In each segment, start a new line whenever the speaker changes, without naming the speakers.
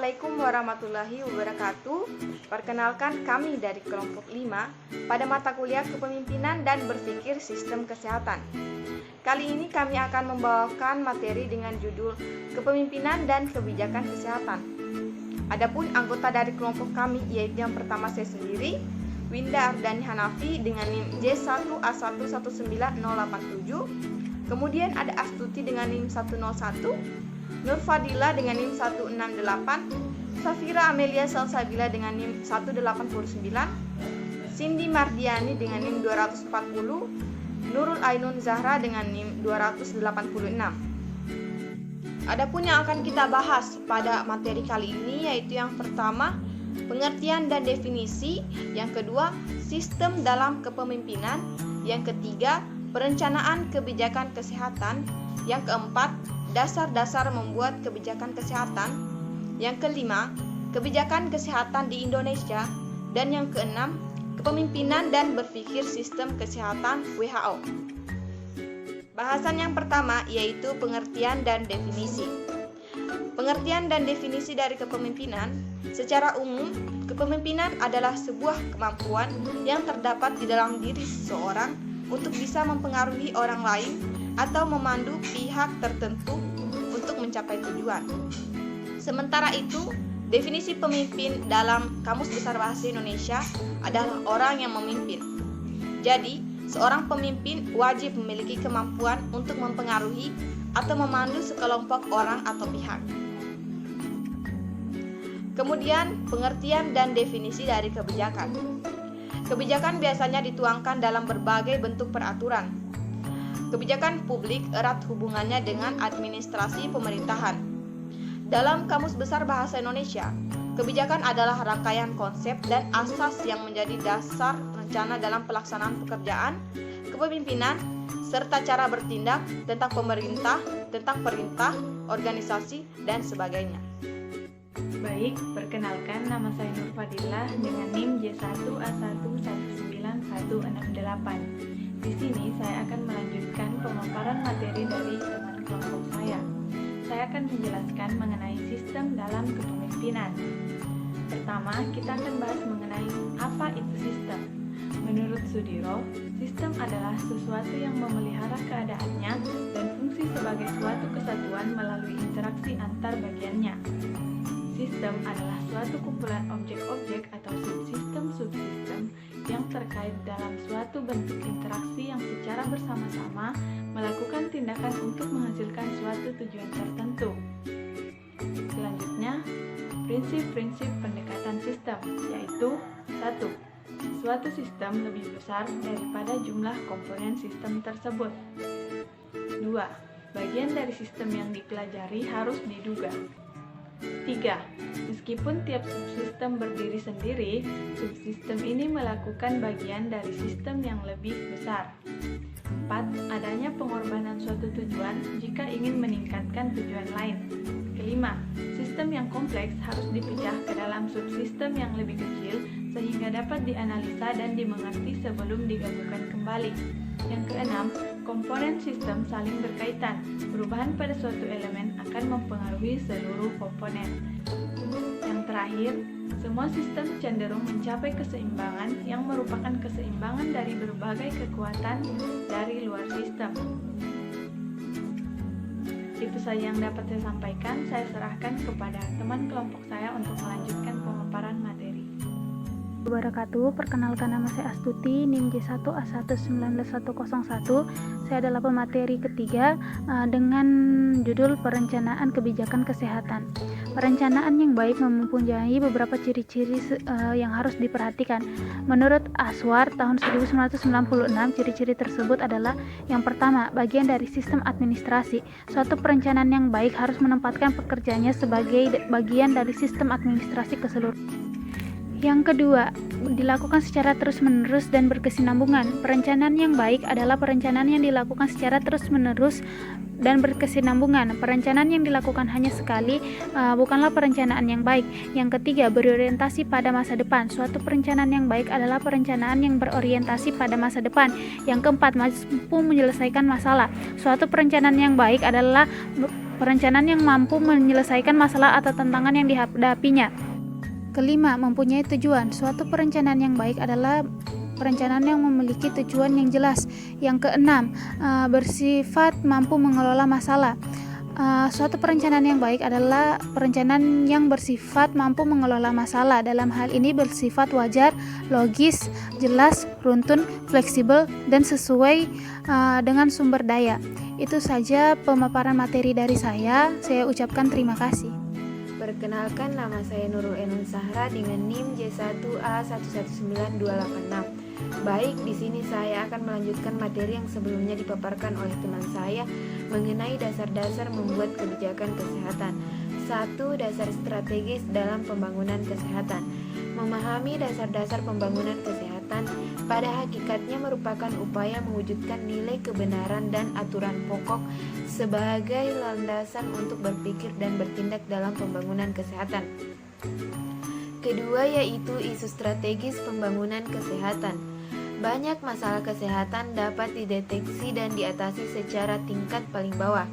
Assalamualaikum warahmatullahi wabarakatuh. Perkenalkan kami dari kelompok 5 pada mata kuliah Kepemimpinan dan Berpikir Sistem Kesehatan. Kali ini kami akan membawakan materi dengan judul Kepemimpinan dan Kebijakan Kesehatan. Adapun anggota dari kelompok kami yaitu yang pertama saya sendiri, Winda Ardani Hanafi dengan NIM J1A119087. Kemudian ada Astuti dengan NIM 101, Nur Fadila dengan NIM 168, Safira Amelia Salsabila dengan NIM 189, Cindy Mardiani dengan NIM 240, Nurul Ainun Zahra dengan NIM 286. Adapun yang akan kita bahas pada materi kali ini yaitu yang pertama, pengertian dan definisi, yang kedua, sistem dalam kepemimpinan, yang ketiga, perencanaan kebijakan kesehatan, yang keempat, dasar-dasar membuat kebijakan kesehatan, yang kelima, kebijakan kesehatan di Indonesia, dan yang keenam, kepemimpinan dan berpikir sistem kesehatan WHO. Bahasan yang pertama yaitu pengertian dan definisi. Pengertian dan definisi dari kepemimpinan. Secara umum, kepemimpinan adalah sebuah kemampuan yang terdapat di dalam diri seseorang untuk bisa mempengaruhi orang lain atau memandu pihak tertentu untuk mencapai tujuan. Sementara itu, definisi pemimpin dalam Kamus Besar Bahasa Indonesia adalah orang yang memimpin. Jadi, seorang pemimpin wajib memiliki kemampuan untuk mempengaruhi atau memandu sekelompok orang atau pihak. Kemudian, pengertian dan definisi dari kebijakan. Kebijakan biasanya dituangkan dalam berbagai bentuk peraturan. Kebijakan publik erat hubungannya dengan administrasi pemerintahan. Dalam Kamus Besar Bahasa Indonesia, kebijakan adalah rangkaian konsep dan asas yang menjadi dasar rencana dalam pelaksanaan pekerjaan, kepemimpinan, serta cara bertindak tentang pemerintah, tentang perintah, organisasi, dan sebagainya.
Baik, perkenalkan nama saya Nur Fadilah dengan NIM J1A119168. Di sini saya akan melanjutkan pemaparan materi dari teman kelompok saya. Saya akan menjelaskan mengenai sistem dalam kepemimpinan. Pertama, kita akan bahas mengenai apa itu sistem. Menurut Sudiro, sistem adalah sesuatu yang memelihara keadaannya dan fungsi sebagai suatu kesatuan melalui interaksi antar bagiannya. Sistem adalah suatu kumpulan objek-objek atau subsistem-subsistem yang terkait dalam suatu bentuk interaksi yang secara bersama-sama melakukan tindakan untuk menghasilkan suatu tujuan tertentu. Selanjutnya, prinsip-prinsip pendekatan sistem, yaitu 1. Suatu sistem lebih besar daripada jumlah komponen sistem tersebut. 2. Bagian dari sistem yang dipelajari harus diduga. 3. Meskipun tiap subsistem berdiri sendiri, subsistem ini melakukan bagian dari sistem yang lebih besar. 4. Adanya pengorbanan suatu tujuan jika ingin meningkatkan tujuan lain. Kelima, sistem yang kompleks harus dipecah ke dalam subsistem yang lebih kecil sehingga dapat dianalisa dan dimengerti sebelum digabungkan kembali. Yang keenam, komponen sistem saling berkaitan. Perubahan pada suatu elemen akan mempengaruhi seluruh komponen. Yang terakhir, semua sistem cenderung mencapai keseimbangan yang merupakan keseimbangan dari berbagai kekuatan dari luar sistem. Itu saja yang dapat saya sampaikan. Saya serahkan kepada teman kelompok saya untuk melanjutkan pemaparan materi.
Wabarakatuh. Perkenalkan nama saya Astuti, NIM J1A19101. Saya adalah pemateri ketiga dengan judul Perencanaan Kebijakan Kesehatan. Perencanaan yang baik mempunyai beberapa ciri-ciri yang harus diperhatikan. Menurut Aswar tahun 1996, ciri-ciri tersebut adalah yang pertama, bagian dari sistem administrasi. Suatu perencanaan yang baik harus menempatkan pekerjaannya sebagai bagian dari sistem administrasi keseluruhan. Yang kedua, dilakukan secara terus-menerus dan berkesinambungan. Perencanaan yang baik adalah perencanaan yang dilakukan secara terus-menerus dan berkesinambungan. Perencanaan yang dilakukan hanya sekali bukanlah perencanaan yang baik. Yang ketiga, berorientasi pada masa depan. Suatu perencanaan yang baik adalah perencanaan yang berorientasi pada masa depan. Yang keempat, mampu menyelesaikan masalah. Suatu perencanaan yang baik adalah perencanaan yang mampu menyelesaikan masalah atau tantangan yang dihadapinya. Kelima, mempunyai tujuan. Suatu perencanaan yang baik adalah perencanaan yang memiliki tujuan yang jelas. Yang keenam, bersifat mampu mengelola masalah. Suatu perencanaan yang baik adalah perencanaan yang bersifat mampu mengelola masalah. Dalam hal ini bersifat wajar, logis, jelas, runtun, fleksibel, dan sesuai dengan sumber daya. Itu saja pemaparan materi dari saya. Saya ucapkan terima kasih.
Perkenalkan, nama saya Nurul Enun Sahra dengan NIM J1A119286. Baik, di sini saya akan melanjutkan materi yang sebelumnya dipaparkan oleh teman saya mengenai dasar-dasar membuat kebijakan kesehatan. 1. Dasar strategis dalam pembangunan kesehatan. Memahami dasar-dasar pembangunan kesehatan pada hakikatnya merupakan upaya mewujudkan nilai kebenaran dan aturan pokok sebagai landasan untuk berpikir dan bertindak dalam pembangunan kesehatan. Kedua, yaitu isu strategis pembangunan kesehatan. Banyak masalah kesehatan dapat dideteksi dan diatasi secara tingkat paling bawah.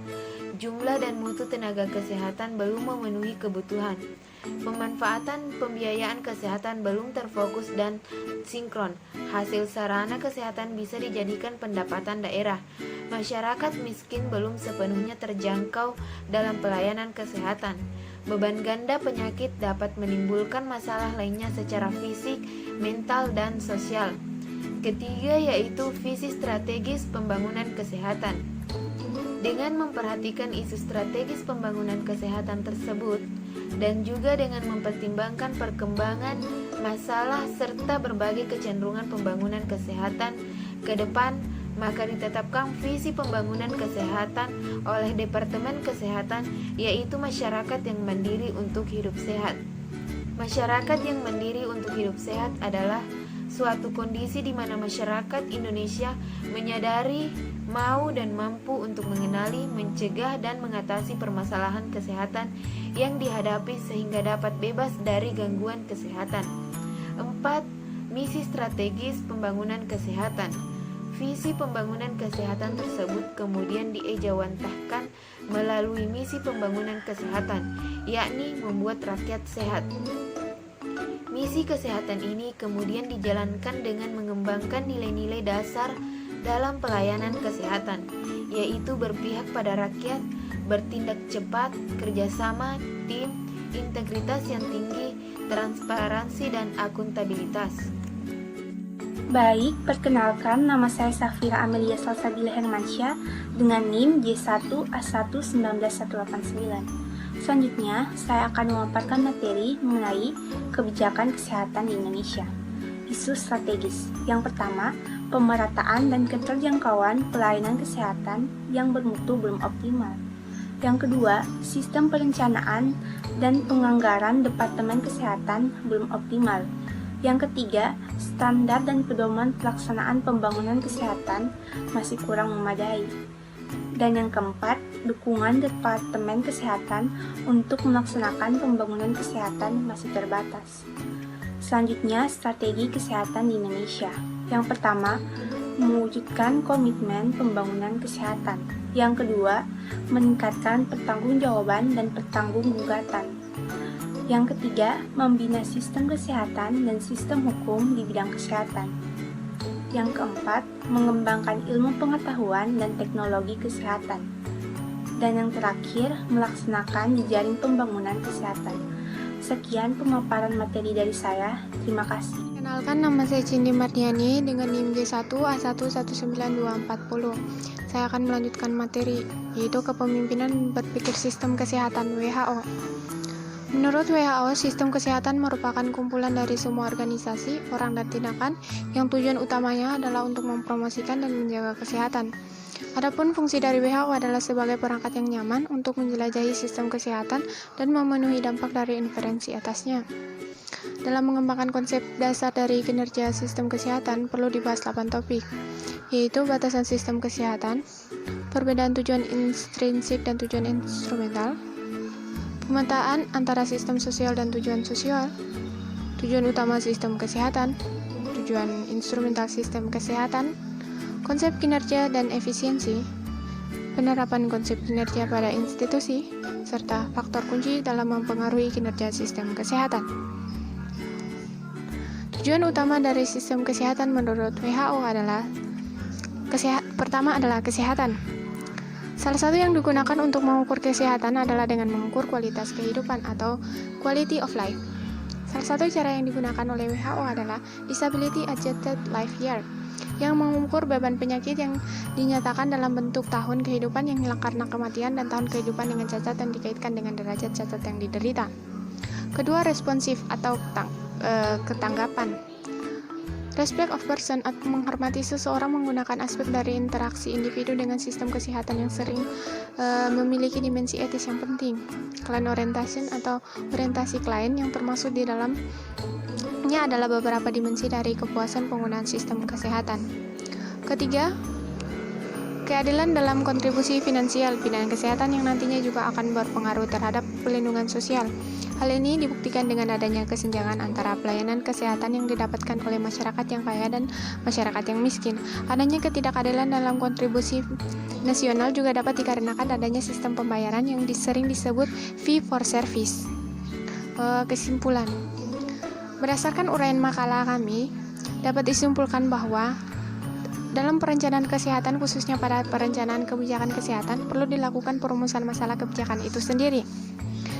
Jumlah dan mutu tenaga kesehatan belum memenuhi kebutuhan. Pemanfaatan pembiayaan kesehatan belum terfokus dan sinkron. Hasil sarana kesehatan bisa dijadikan pendapatan daerah. Masyarakat miskin belum sepenuhnya terjangkau dalam pelayanan kesehatan. Beban ganda penyakit dapat menimbulkan masalah lainnya secara fisik, mental, dan sosial. Ketiga, yaitu visi strategis pembangunan kesehatan. Dengan memperhatikan isu strategis pembangunan kesehatan tersebut dan juga dengan mempertimbangkan perkembangan masalah serta berbagai kecenderungan pembangunan kesehatan ke depan, maka ditetapkan visi pembangunan kesehatan oleh Departemen Kesehatan, yaitu masyarakat yang mandiri untuk hidup sehat. Masyarakat yang mandiri untuk hidup sehat adalah suatu kondisi di mana masyarakat Indonesia menyadari, mau dan mampu untuk mengenali, mencegah, dan mengatasi permasalahan kesehatan yang dihadapi sehingga dapat bebas dari gangguan kesehatan. 4. Misi strategis pembangunan kesehatan. Visi pembangunan kesehatan tersebut kemudian diejawantahkan melalui misi pembangunan kesehatan, yakni membuat rakyat sehat. Misi kesehatan ini kemudian dijalankan dengan mengembangkan nilai-nilai dasar dalam pelayanan kesehatan, yaitu berpihak pada rakyat, bertindak cepat, kerjasama, tim, integritas yang tinggi, transparansi, dan akuntabilitas.
Baik, perkenalkan, nama saya Safira Amelia Salsabila Hermansyah dengan NIM J1A1191189. Selanjutnya, saya akan memaparkan materi mengenai kebijakan kesehatan di Indonesia. Isu strategis. Yang pertama, pemerataan dan keterjangkauan pelayanan kesehatan yang bermutu belum optimal. Yang kedua, sistem perencanaan dan penganggaran Departemen Kesehatan belum optimal. Yang ketiga, standar dan pedoman pelaksanaan pembangunan kesehatan masih kurang memadai. Dan yang keempat, dukungan Departemen Kesehatan untuk melaksanakan pembangunan kesehatan masih terbatas. Selanjutnya, strategi kesehatan di Indonesia. Yang pertama, mewujudkan komitmen pembangunan kesehatan. Yang kedua, meningkatkan pertanggungjawaban dan pertanggunggugatan. Yang ketiga, membina sistem kesehatan dan sistem hukum di bidang kesehatan. Yang keempat, mengembangkan ilmu pengetahuan dan teknologi kesehatan. Dan yang terakhir, melaksanakan jejaring pembangunan kesehatan. Sekian pemaparan materi dari saya. Terima kasih.
Kenalkan, nama saya Cindy Mardiani dengan NIM J1A1192240. Saya akan melanjutkan materi, yaitu kepemimpinan berpikir sistem kesehatan WHO. Menurut WHO, sistem kesehatan merupakan kumpulan dari semua organisasi, orang, dan tindakan yang tujuan utamanya adalah untuk mempromosikan dan menjaga kesehatan. Adapun fungsi dari WHO adalah sebagai perangkat yang nyaman untuk menjelajahi sistem kesehatan dan memenuhi dampak dari intervensi atasnya. Dalam mengembangkan konsep dasar dari kinerja sistem kesehatan, perlu dibahas 8 topik, yaitu batasan sistem kesehatan, perbedaan tujuan intrinsik dan tujuan instrumental, pemetaan antara sistem sosial dan tujuan sosial, tujuan utama sistem kesehatan, tujuan instrumental sistem kesehatan, konsep kinerja dan efisiensi, penerapan konsep kinerja pada institusi, serta faktor kunci dalam mempengaruhi kinerja sistem kesehatan. Tujuan utama dari sistem kesehatan menurut WHO adalah pertama adalah kesehatan. Salah satu yang digunakan untuk mengukur kesehatan adalah dengan mengukur kualitas kehidupan atau quality of life. Salah satu cara yang digunakan oleh WHO adalah Disability Adjusted Life Year, yang mengukur beban penyakit yang dinyatakan dalam bentuk tahun kehidupan yang hilang karena kematian dan tahun kehidupan dengan cacat yang dikaitkan dengan derajat cacat yang diderita. Kedua, responsif atau ketanggapan. Respect of person atau menghormati seseorang menggunakan aspek dari interaksi individu dengan sistem kesehatan yang sering memiliki dimensi etis yang penting. Client orientation atau orientasi klien yang termasuk di dalamnya adalah beberapa dimensi dari kepuasan penggunaan sistem kesehatan. Ketiga, keadilan dalam kontribusi finansial bidang kesehatan yang nantinya juga akan berpengaruh terhadap pelindungan sosial. Hal ini dibuktikan dengan adanya kesenjangan antara pelayanan kesehatan yang didapatkan oleh masyarakat yang kaya dan masyarakat yang miskin. Adanya ketidakadilan dalam kontribusi nasional juga dapat dikarenakan adanya sistem pembayaran yang sering disebut fee for service. Kesimpulan, berdasarkan uraian makalah kami, dapat disimpulkan bahwa dalam perencanaan kesehatan, khususnya pada perencanaan kebijakan kesehatan, perlu dilakukan perumusan masalah kebijakan itu sendiri.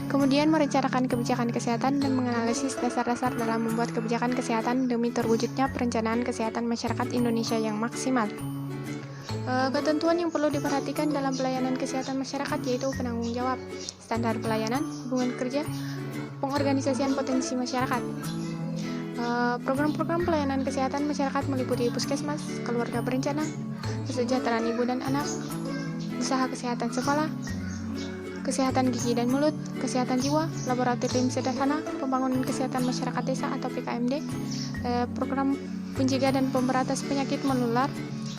Kemudian merencanakan kebijakan kesehatan dan menganalisis dasar-dasar dalam membuat kebijakan kesehatan demi terwujudnya perencanaan kesehatan masyarakat Indonesia yang maksimal. Ketentuan yang perlu diperhatikan dalam pelayanan kesehatan masyarakat yaitu penanggung jawab, standar pelayanan, hubungan kerja, pengorganisasian potensi masyarakat. Program-program pelayanan kesehatan masyarakat meliputi puskesmas, keluarga berencana, kesejahteraan ibu dan anak, usaha kesehatan sekolah, kesehatan gigi dan mulut, kesehatan jiwa, laboratorium sederhana, pembangunan kesehatan masyarakat desa atau PKMD, program pencegah dan pemberantas penyakit menular,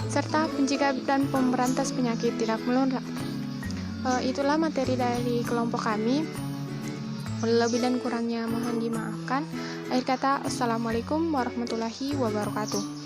serta pencegah dan pemberantas penyakit tidak menular. Itulah materi dari kelompok kami. Lebih dan kurangnya mohon dimaafkan. Akhir kata, Assalamualaikum warahmatullahi wabarakatuh.